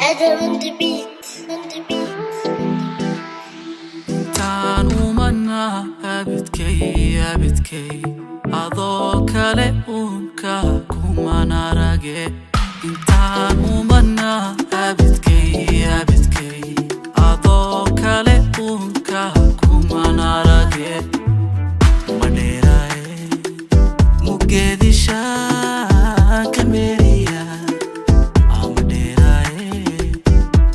Adam on the beat, on the beat. intaan umanaa abidkay adoo kale uunka kumana rage intaan umanaa abidkay adoo kale uunka kumana rage madheerae mugeedisha kameriya amadheerae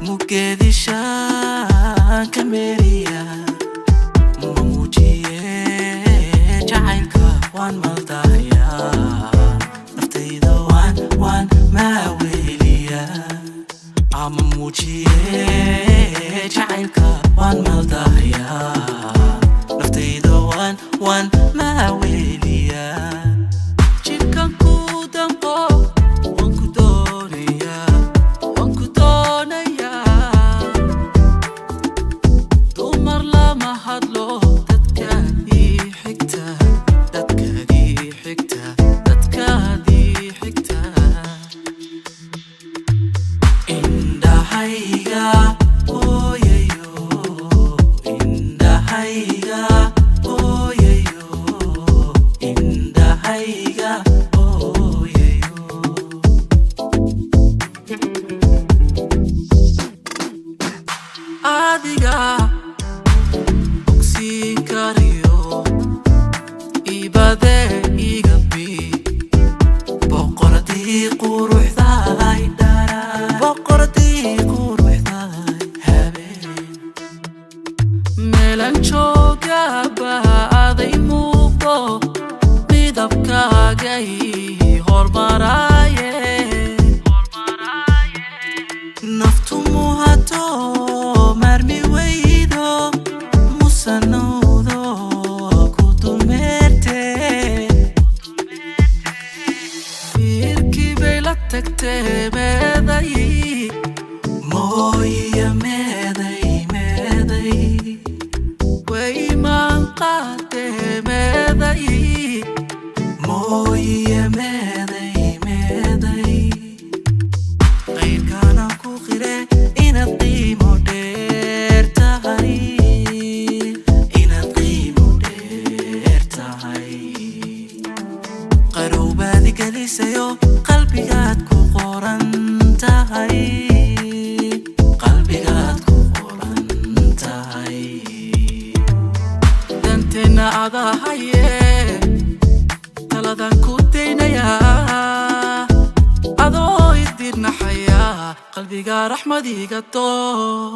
mugeedisha kameriya one maldaya naftayda waan maaweliya ama muujiye jacaylka waan maldaya naftayda waan maaweliya jirkan ku dambo waan ku doonaya dumar lama hadlo adiga ogsiin kariyo ibade igabi boqoradii quruxdaay habeen meelan joogaba aday muuqdo midabkaagay hormaraaye naftu muhato marmi weydo musanowdo ku dulmeerte fiirkii bay la tagtee meeday mooyiya meeday waymaan qaadee meeday mooyiya meeday qayrkaana ku qire inaad qiimo dheer tahay qarowbaadi gelisayo qalbigaad ku qoran tahay danteena adahaye taladan ku daynayaa adoo idirnaxaya qalbiga raxmadiga door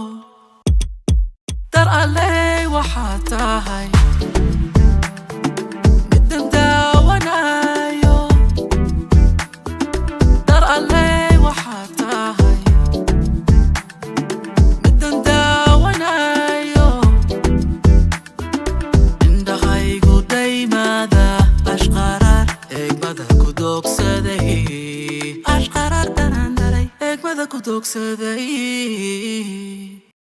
dar alley waxaa tahay middan daawanayo dar alley waxaa tahay middan daawanayo indhahaygu daymada ashqaraar eegmada ku doogsaday egmada ku doogsaday